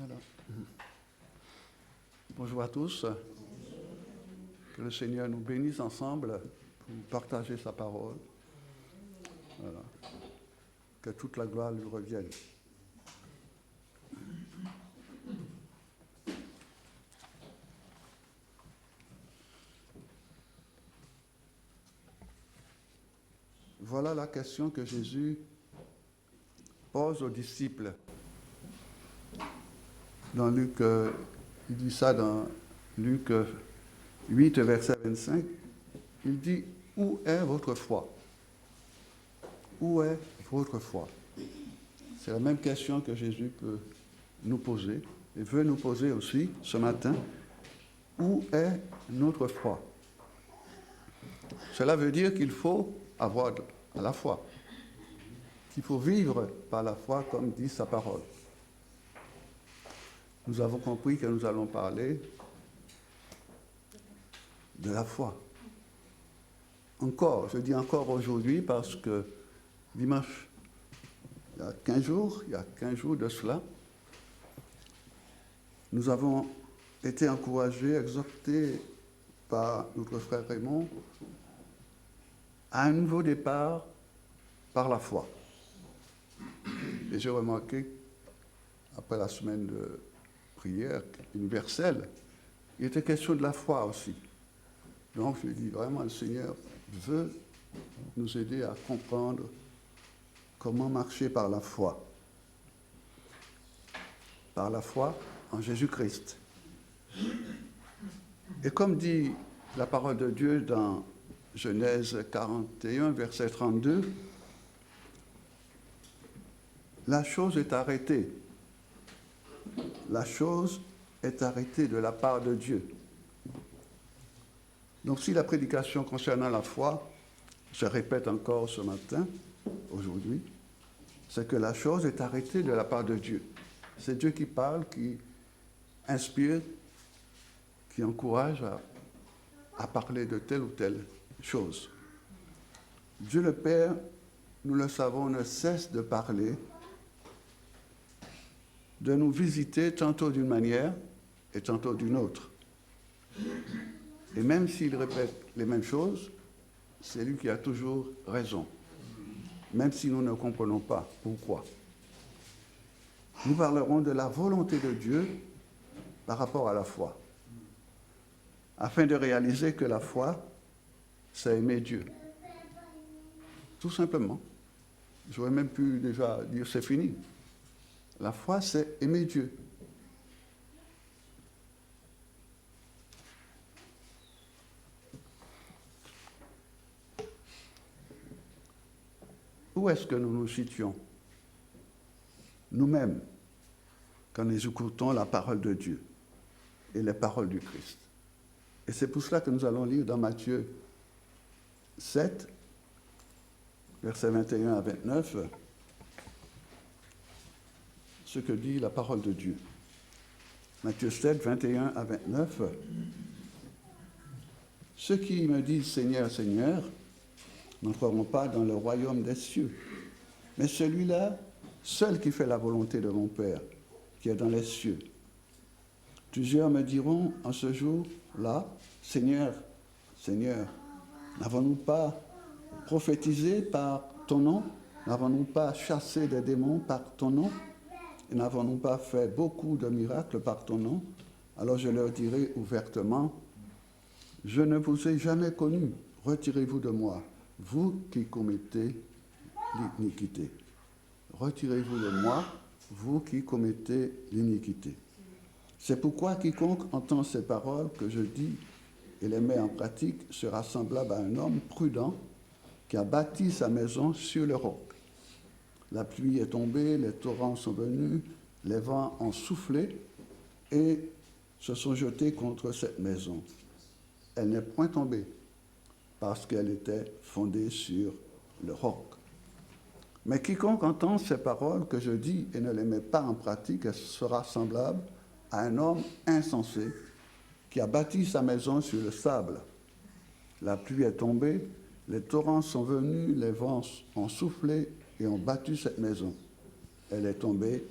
Voilà. Bonjour à tous. Que le Seigneur nous bénisse ensemble pour partager sa parole. Voilà. Que toute la gloire lui revienne. Voilà la question que Jésus pose aux disciples. Dans Luc, il dit ça dans Luc 8, verset 25. Il dit, où est votre foi? Où est votre foi? C'est la même question que Jésus peut nous poser et veut nous poser aussi ce matin. Où est notre foi? Cela veut dire qu'il faut avoir la foi, qu'il faut vivre par la foi comme dit sa parole. Nous avons compris que nous allons parler de la foi. Encore, je dis encore aujourd'hui parce que dimanche, il y a 15 jours de cela, nous avons été encouragés, exhortés par notre frère Raymond à un nouveau départ par la foi. Et j'ai remarqué, après la semaine de prière universelle, il était question de la foi aussi. Donc je dis vraiment, le Seigneur veut nous aider à comprendre comment marcher par la foi. Par la foi en Jésus-Christ. Et comme dit la parole de Dieu dans Genèse 41, verset 32, la chose est arrêtée. La chose est arrêtée de la part de Dieu. Donc si la prédication concernant la foi, je répète encore ce matin, aujourd'hui, c'est que la chose est arrêtée de la part de Dieu. C'est Dieu qui parle, qui inspire, qui encourage à parler de telle ou telle chose. Dieu le Père, nous le savons, ne cesse de parler, de nous visiter tantôt d'une manière et tantôt d'une autre. Et même s'il répète les mêmes choses, c'est lui qui a toujours raison, même si nous ne comprenons pas pourquoi. Nous parlerons de la volonté de Dieu par rapport à la foi, afin de réaliser que la foi, c'est aimer Dieu. Tout simplement. J'aurais même pu déjà dire c'est fini. La foi, c'est aimer Dieu. Où est-ce que nous nous situons, nous-mêmes, quand nous écoutons la parole de Dieu et les paroles du Christ? Et c'est pour cela que nous allons lire dans Matthieu 7, versets 21 à 29, ce que dit la parole de Dieu. Matthieu 7, 21 à 29. Ceux qui me disent Seigneur, Seigneur, n'entreront pas dans le royaume des cieux, mais celui-là, seul qui fait la volonté de mon Père, qui est dans les cieux. Plusieurs me diront en ce jour-là, Seigneur, Seigneur, n'avons-nous pas prophétisé par ton nom? N'avons-nous pas chassé des démons par ton nom? Et n'avons-nous pas fait beaucoup de miracles par ton nom? Alors je leur dirai ouvertement, je ne vous ai jamais connu, retirez-vous de moi, vous qui commettez l'iniquité. Retirez-vous de moi, vous qui commettez l'iniquité. C'est pourquoi quiconque entend ces paroles que je dis et les met en pratique sera semblable à un homme prudent qui a bâti sa maison sur le roc. La pluie est tombée, les torrents sont venus, les vents ont soufflé et se sont jetés contre cette maison. Elle n'est point tombée parce qu'elle était fondée sur le roc. Mais quiconque entend ces paroles que je dis et ne les met pas en pratique, elle sera semblable à un homme insensé qui a bâti sa maison sur le sable. La pluie est tombée, les torrents sont venus, les vents ont soufflé et ont battu cette maison. Elle est tombée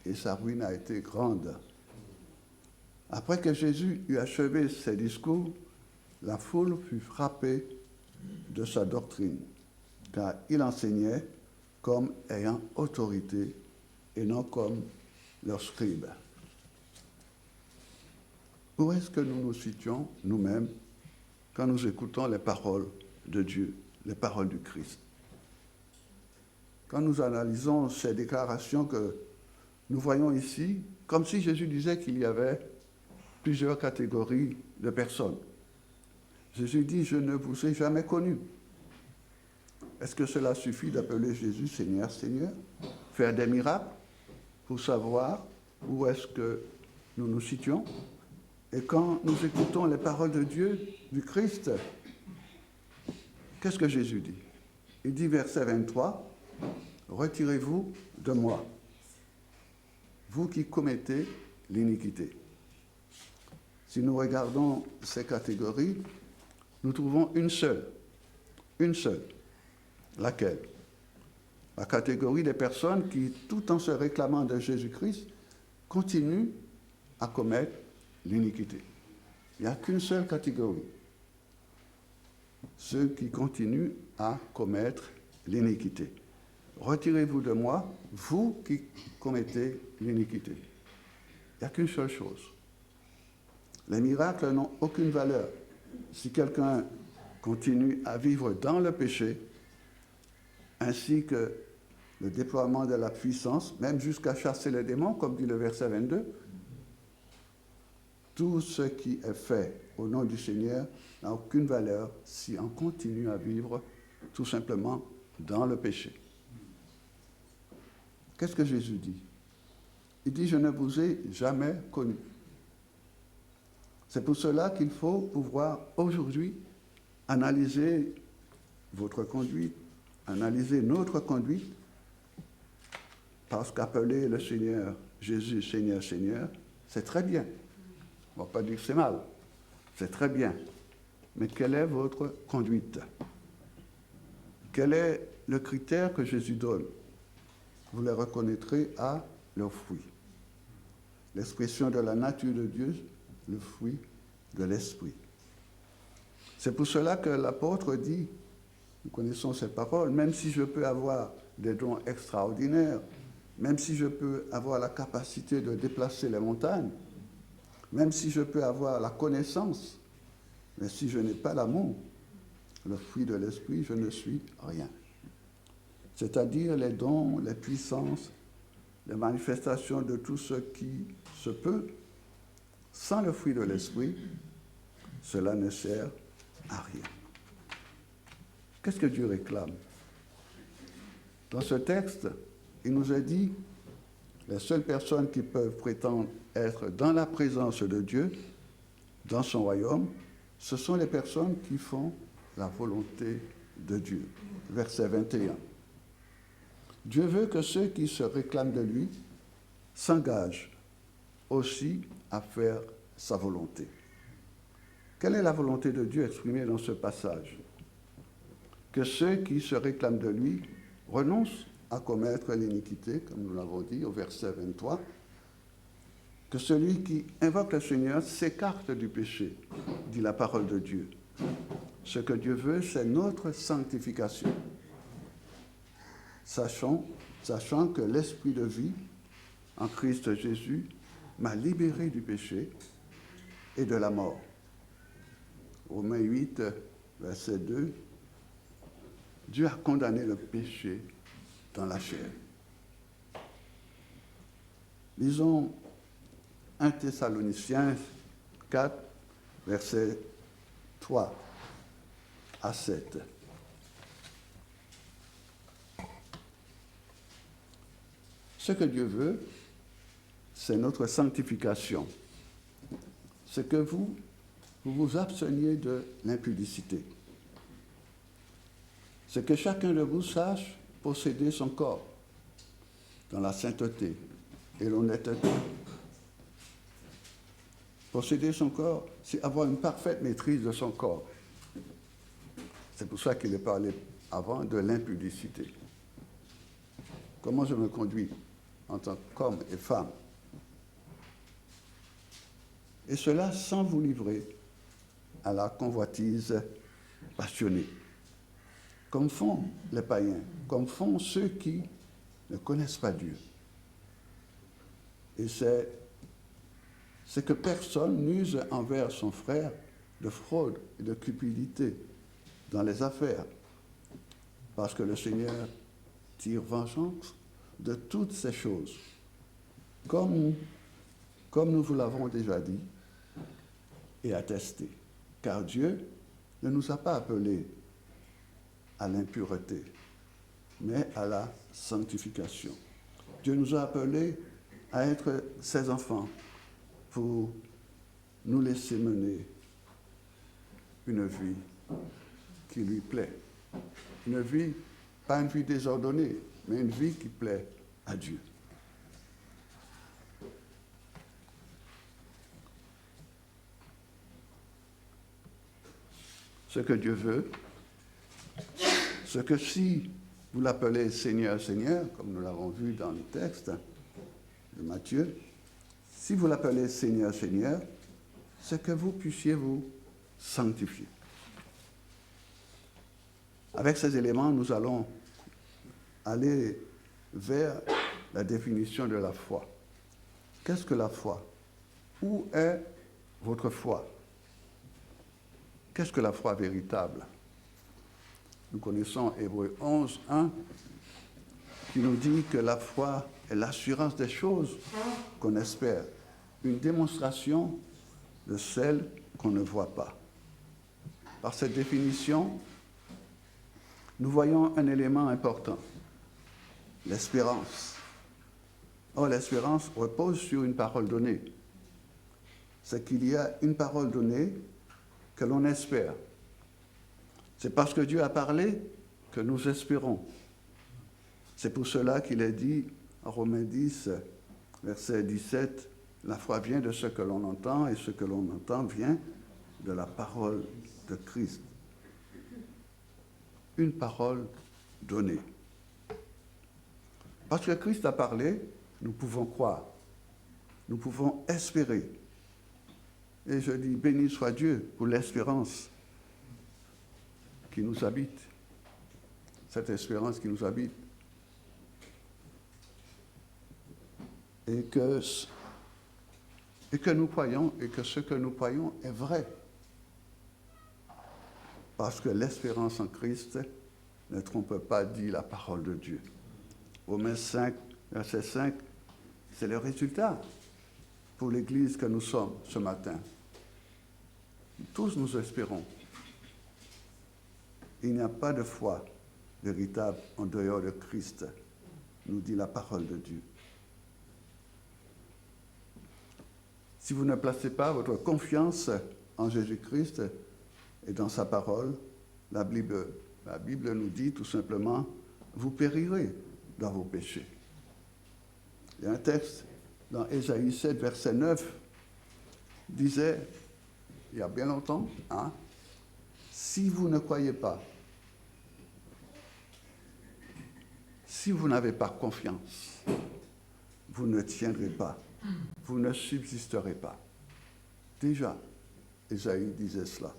et sa ruine a été grande. Après que Jésus eut achevé ses discours, la foule fut frappée de sa doctrine, car il enseignait comme ayant autorité et non comme leurs scribes. Où est-ce que nous nous situons nous-mêmes quand nous écoutons les paroles de Dieu, les paroles du Christ? Quand nous analysons ces déclarations que nous voyons ici, comme si Jésus disait qu'il y avait plusieurs catégories de personnes. Jésus dit, je ne vous ai jamais connu. Est-ce que cela suffit d'appeler Jésus Seigneur, Seigneur, faire des miracles pour savoir où est-ce que nous nous situons? Et quand nous écoutons les paroles de Dieu, du Christ, qu'est-ce que Jésus dit? Il dit, verset 23, « Retirez-vous de moi, vous qui commettez l'iniquité. » Si nous regardons ces catégories, nous trouvons une seule. Laquelle? La catégorie des personnes qui, tout en se réclamant de Jésus-Christ, continuent à commettre l'iniquité. Il n'y a qu'une seule catégorie. Ceux qui continuent à commettre l'iniquité. Retirez-vous de moi, vous qui commettez l'iniquité. Il n'y a qu'une seule chose. Les miracles n'ont aucune valeur. Si quelqu'un continue à vivre dans le péché, ainsi que le déploiement de la puissance, même jusqu'à chasser les démons, comme dit le verset 22, tout ce qui est fait au nom du Seigneur n'a aucune valeur si on continue à vivre tout simplement dans le péché. Qu'est-ce que Jésus dit? Il dit, je ne vous ai jamais connu. C'est pour cela qu'il faut pouvoir aujourd'hui analyser votre conduite, analyser notre conduite, parce qu'appeler le Seigneur Jésus Seigneur, Seigneur, c'est très bien. On ne va pas dire que c'est mal, c'est très bien. Mais quelle est votre conduite? Quel est le critère que Jésus donne? Vous les reconnaîtrez à leurs fruits. L'expression de la nature de Dieu, le fruit de l'esprit. C'est pour cela que l'apôtre dit, nous connaissons ces paroles, même si je peux avoir des dons extraordinaires, même si je peux avoir la capacité de déplacer les montagnes, même si je peux avoir la connaissance, mais si je n'ai pas l'amour, le fruit de l'esprit, je ne suis rien. C'est-à-dire les dons, les puissances, les manifestations de tout ce qui se peut, sans le fruit de l'esprit, cela ne sert à rien. Qu'est-ce que Dieu réclame? Dans ce texte, il nous a dit, les seules personnes qui peuvent prétendre être dans la présence de Dieu, dans son royaume, ce sont les personnes qui font la volonté de Dieu. Verset 21. Dieu veut que ceux qui se réclament de lui s'engagent aussi à faire sa volonté. Quelle est la volonté de Dieu exprimée dans ce passage? Que ceux qui se réclament de lui renoncent à commettre l'iniquité, comme nous l'avons dit au verset 23, que celui qui invoque le Seigneur s'écarte du péché, dit la parole de Dieu. Ce que Dieu veut, c'est notre sanctification. Sachant que l'esprit de vie en Christ Jésus m'a libéré du péché et de la mort. Romains 8, verset 2, Dieu a condamné le péché dans la chair. Lisons 1 Thessaloniciens 4, versets 3 à 7. Ce que Dieu veut, c'est notre sanctification. C'est que vous vous absteniez de l'impudicité. C'est que chacun de vous sache posséder son corps dans la sainteté et l'honnêteté. Posséder son corps, c'est avoir une parfaite maîtrise de son corps. C'est pour ça qu'il est parlé avant de l'impudicité. Comment je me conduis? en tant qu'homme et femme. Et cela sans vous livrer à la convoitise passionnée, comme font les païens, comme font ceux qui ne connaissent pas Dieu. Et c'est que personne n'use envers son frère de fraude et de cupidité dans les affaires, parce que le Seigneur tire vengeance de toutes ces choses, comme nous vous l'avons déjà dit et attesté. Car Dieu ne nous a pas appelés à l'impureté, mais à la sanctification. Dieu nous a appelés à être ses enfants pour nous laisser mener une vie qui lui plaît. Une vie, pas une vie désordonnée, mais une vie qui plaît à Dieu. Ce que Dieu veut, ce que si vous l'appelez Seigneur, Seigneur, comme nous l'avons vu dans le texte de Matthieu, si vous l'appelez Seigneur, Seigneur, c'est que vous puissiez vous sanctifier. Avec ces éléments, nous allons aller vers la définition de la foi. Qu'est-ce que la foi? Où est votre foi? Qu'est-ce que la foi véritable? Nous connaissons Hébreux 11, 1, qui nous dit que la foi est l'assurance des choses qu'on espère, une démonstration de celles qu'on ne voit pas. Par cette définition, nous voyons un élément important, l'espérance. Or, l'espérance repose sur une parole donnée. C'est qu'il y a une parole donnée que l'on espère. C'est parce que Dieu a parlé que nous espérons. C'est pour cela qu'il est dit en Romains 10, verset 17, la foi vient de ce que l'on entend et ce que l'on entend vient de la parole de Christ. Une parole donnée. Parce que Christ a parlé, nous pouvons croire, nous pouvons espérer. Et je dis, béni soit Dieu pour l'espérance qui nous habite, cette espérance qui nous habite. Et que nous croyons, et que ce que nous croyons est vrai. Parce que l'espérance en Christ ne trompe pas, dit la parole de Dieu. Romains 5, verset 5, c'est le résultat pour l'Église que nous sommes ce matin. Tous nous espérons. Il n'y a pas de foi véritable en dehors de Christ, nous dit la parole de Dieu. Si vous ne placez pas votre confiance en Jésus-Christ et dans sa parole, la Bible nous dit tout simplement, vous périrez dans vos péchés. Il y a un texte dans Ésaïe 7, verset 9, disait, il y a bien longtemps, si vous ne croyez pas, si vous n'avez pas confiance, vous ne tiendrez pas, vous ne subsisterez pas. Déjà, Ésaïe disait cela.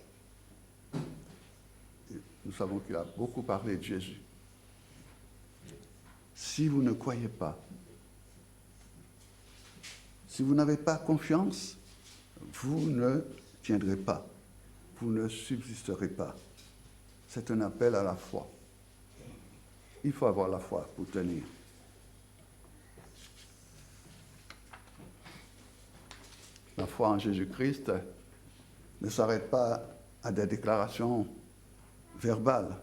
Et nous savons qu'il a beaucoup parlé de Jésus. Si vous ne croyez pas, si vous n'avez pas confiance, vous ne tiendrez pas, vous ne subsisterez pas. C'est un appel à la foi. Il faut avoir la foi pour tenir. La foi en Jésus-Christ ne s'arrête pas à des déclarations verbales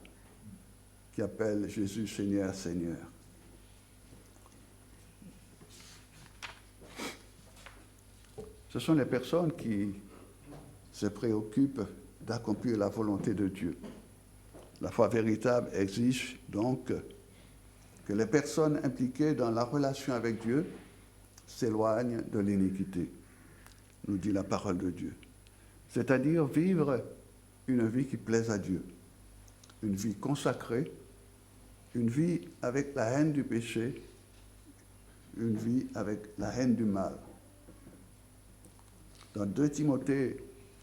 qui appellent Jésus Seigneur, Seigneur. Ce sont les personnes qui se préoccupent d'accomplir la volonté de Dieu. La foi véritable exige donc que les personnes impliquées dans la relation avec Dieu s'éloignent de l'iniquité, nous dit la parole de Dieu. C'est-à-dire vivre une vie qui plaise à Dieu, une vie consacrée, une vie avec la haine du péché une vie avec la haine du mal. Dans 2 Timothée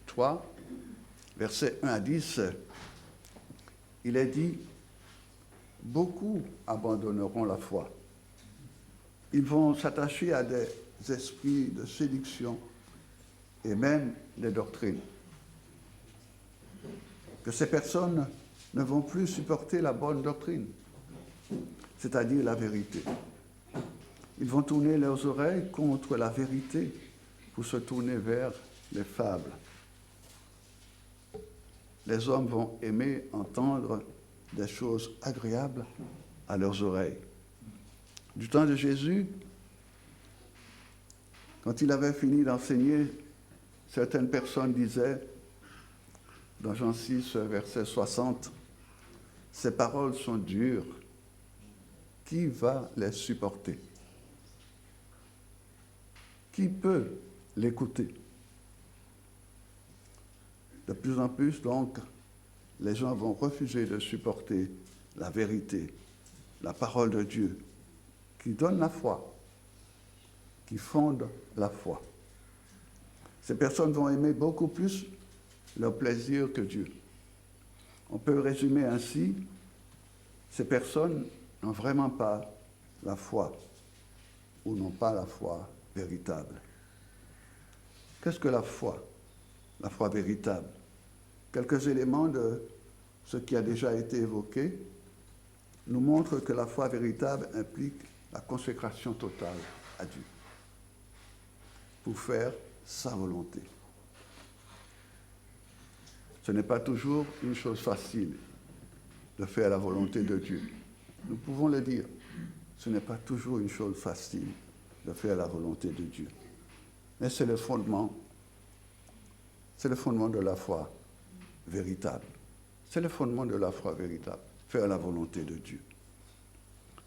3, versets 1 à 10, il est dit « Beaucoup abandonneront la foi. Ils vont s'attacher à des esprits de séduction et même des doctrines. Que ces personnes ne vont plus supporter la bonne doctrine, c'est-à-dire la vérité. Ils vont tourner leurs oreilles contre la vérité pour se tourner vers les fables. Les hommes vont aimer entendre des choses agréables à leurs oreilles. Du temps de Jésus, quand il avait fini d'enseigner, certaines personnes disaient, dans Jean 6, verset 60, « Ces paroles sont dures, qui va les supporter? Qui peut l'écouter ?» De plus en plus, donc, les gens vont refuser de supporter la vérité, la parole de Dieu, qui donne la foi, qui fonde la foi. Ces personnes vont aimer beaucoup plus leur plaisir que Dieu. On peut résumer ainsi, ces personnes n'ont vraiment pas la foi, ou n'ont pas la foi véritable. Qu'est-ce que la foi? La foi véritable. Quelques éléments de ce qui a déjà été évoqué nous montrent que la foi véritable implique la consécration totale à Dieu pour faire sa volonté. Ce n'est pas toujours une chose facile de faire la volonté de Dieu. Nous pouvons le dire, ce n'est pas toujours une chose facile de faire la volonté de Dieu. Mais c'est le fondement de la foi véritable. C'est le fondement de la foi véritable, faire la volonté de Dieu.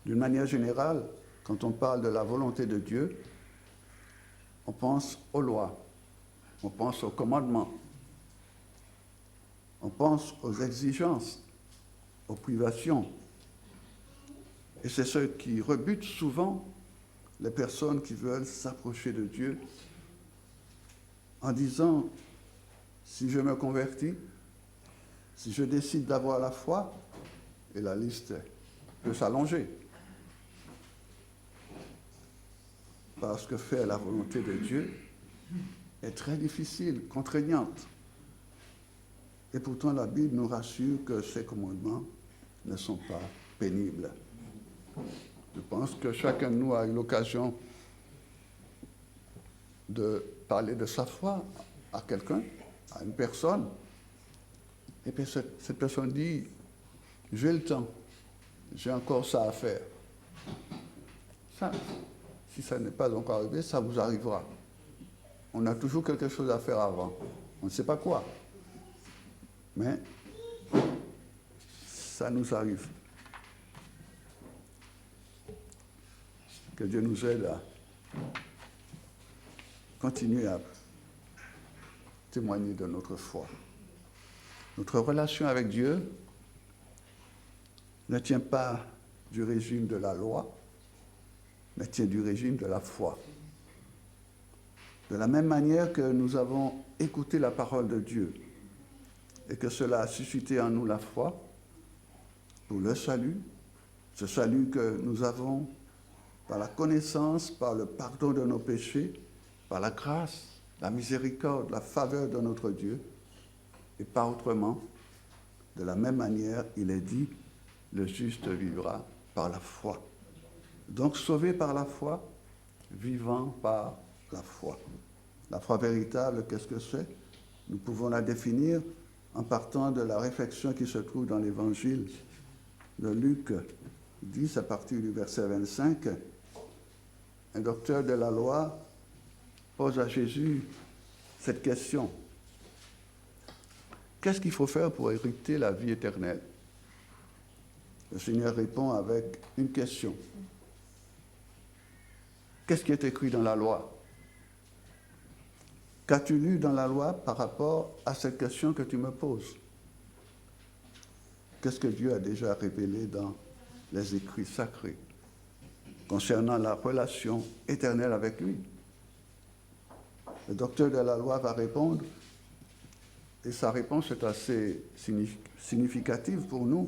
D'une manière générale, quand on parle de la volonté de Dieu, on pense aux lois, on pense aux commandements, on pense aux exigences, aux privations. Et c'est ce qui rebute souvent les personnes qui veulent s'approcher de Dieu en disant, si je me convertis, si je décide d'avoir la foi, et la liste peut s'allonger. Parce que faire la volonté de Dieu est très difficile, contraignante. Et pourtant, la Bible nous rassure que ces commandements ne sont pas pénibles. Je pense que chacun de nous a eu l'occasion de parler de sa foi à quelqu'un, à une personne, et puis cette personne dit, j'ai le temps, j'ai encore ça à faire. Ça, si ça n'est pas encore arrivé, ça vous arrivera. On a toujours quelque chose à faire avant. On ne sait pas quoi. Mais ça nous arrive. Que Dieu nous aide à continuer à témoigner de notre foi. Notre relation avec Dieu ne tient pas du régime de la loi, mais tient du régime de la foi. De la même manière que nous avons écouté la parole de Dieu et que cela a suscité en nous la foi pour le salut, ce salut que nous avons par la connaissance, par le pardon de nos péchés, par la grâce, la miséricorde, la faveur de notre Dieu, et pas autrement. De la même manière, il est dit, le juste vivra par la foi. Donc, sauvé par la foi, vivant par la foi. La foi véritable, qu'est-ce que c'est? Nous pouvons la définir en partant de la réflexion qui se trouve dans l'évangile de Luc 10, à partir du verset 25. Un docteur de la loi pose à Jésus cette question. Qu'est-ce qu'il faut faire pour hériter la vie éternelle? Le Seigneur répond avec une question. Qu'est-ce qui est écrit dans la loi? Qu'as-tu lu dans la loi par rapport à cette question que tu me poses? Qu'est-ce que Dieu a déjà révélé dans les écrits sacrés concernant la relation éternelle avec lui. Le docteur de la loi va répondre, et sa réponse est assez significative pour nous,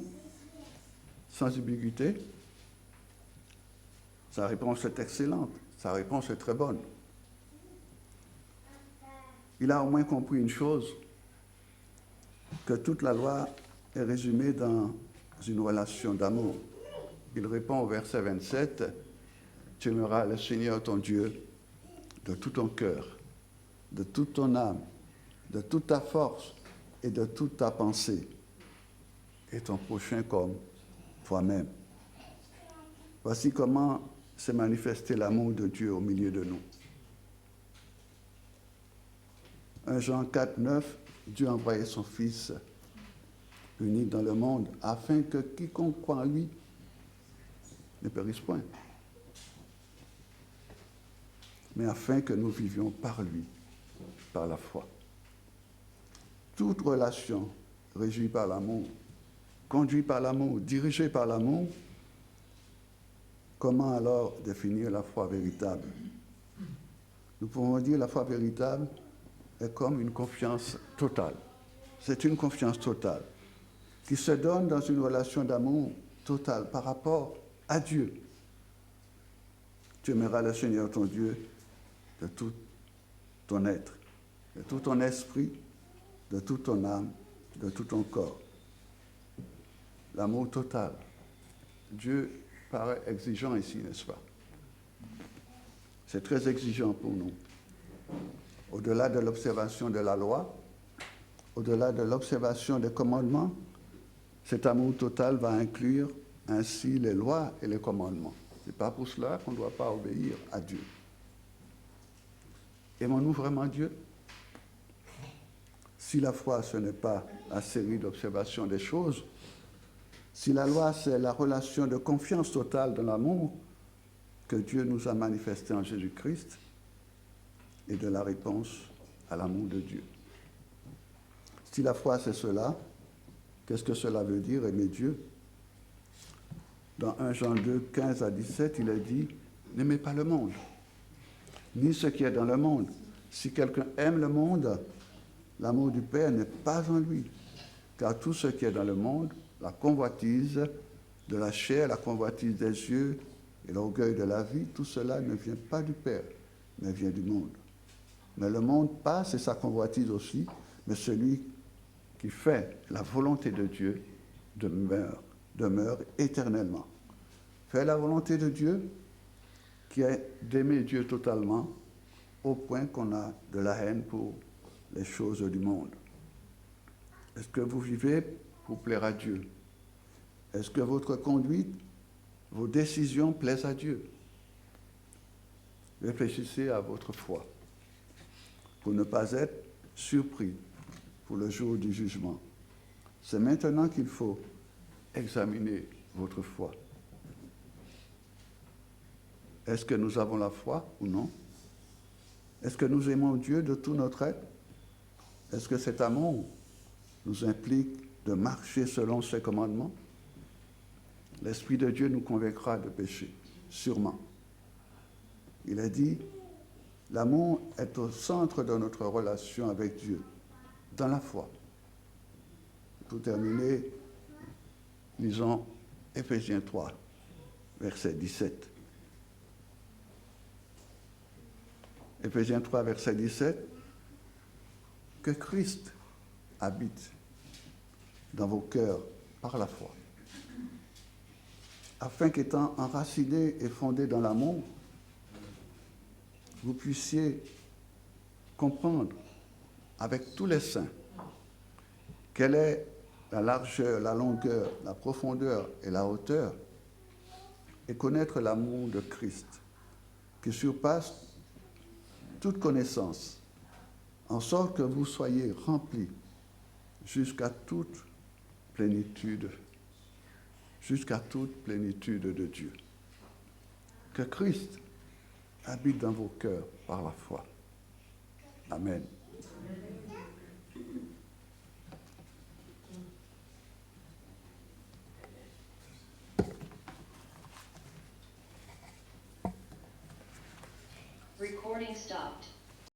sans ambiguïté. Sa réponse est excellente, sa réponse est très bonne. Il a au moins compris une chose, que toute la loi est résumée dans une relation d'amour. Il répond au verset 27, « Tu aimeras le Seigneur ton Dieu de tout ton cœur, de toute ton âme, de toute ta force et de toute ta pensée, et ton prochain comme toi-même. » Voici comment s'est manifesté l'amour de Dieu au milieu de nous. 1 Jean 4, 9, Dieu a envoyé son Fils unique dans le monde afin que quiconque croit en lui ne périsse point, mais afin que nous vivions par lui, par la foi. Toute relation régie par l'amour, conduite par l'amour, dirigée par l'amour, comment alors définir la foi véritable? Nous pouvons dire que la foi véritable est comme une confiance totale. C'est une confiance totale qui se donne dans une relation d'amour totale par rapport à Dieu. Tu aimeras le Seigneur ton Dieu de tout ton être, de tout ton esprit, de toute ton âme, de tout ton corps. L'amour total. Dieu paraît exigeant ici, n'est-ce pas? C'est très exigeant pour nous. Au-delà de l'observation de la loi, au-delà de l'observation des commandements, cet amour total va inclure ainsi les lois et les commandements. Ce n'est pas pour cela qu'on ne doit pas obéir à Dieu. Aimons-nous vraiment Dieu? Si la foi, ce n'est pas la série d'observations des choses, si la loi, c'est la relation de confiance totale dans l'amour que Dieu nous a manifesté en Jésus-Christ et de la réponse à l'amour de Dieu. Si la foi, c'est cela, qu'est-ce que cela veut dire, aimer Dieu? Dans 1 Jean 2, 15 à 17, il est dit, « N'aimez pas le monde, ni ce qui est dans le monde. Si quelqu'un aime le monde, l'amour du Père n'est pas en lui. Car tout ce qui est dans le monde, la convoitise de la chair, la convoitise des yeux et l'orgueil de la vie, tout cela ne vient pas du Père, mais vient du monde. Mais le monde passe et sa convoitise aussi, mais celui qui fait la volonté de Dieu demeure éternellement. Faire la volonté de Dieu, qui est d'aimer Dieu totalement, au point qu'on a de la haine pour les choses du monde. Est-ce que vous vivez pour plaire à Dieu? Est-ce que votre conduite, vos décisions plaisent à Dieu? Réfléchissez à votre foi pour ne pas être surpris pour le jour du jugement. C'est maintenant qu'il faut examiner votre foi. Est-ce que nous avons la foi ou non? Est-ce que nous aimons Dieu de tout notre être? Est-ce que cet amour nous implique de marcher selon ses commandements? L'Esprit de Dieu nous convaincra de péché, sûrement. Il a dit, l'amour est au centre de notre relation avec Dieu, dans la foi. Pour terminer, lisons Éphésiens 3, verset 17. Éphésiens 3, verset 17. Que Christ habite dans vos cœurs par la foi, afin qu'étant enracinés et fondés dans l'amour, vous puissiez comprendre avec tous les saints quelle est la largeur, la longueur, la profondeur et la hauteur, et connaître l'amour de Christ qui surpasse toute connaissance, en sorte que vous soyez remplis jusqu'à toute plénitude de Dieu. Que Christ habite dans vos cœurs par la foi. Amen. Recording stopped.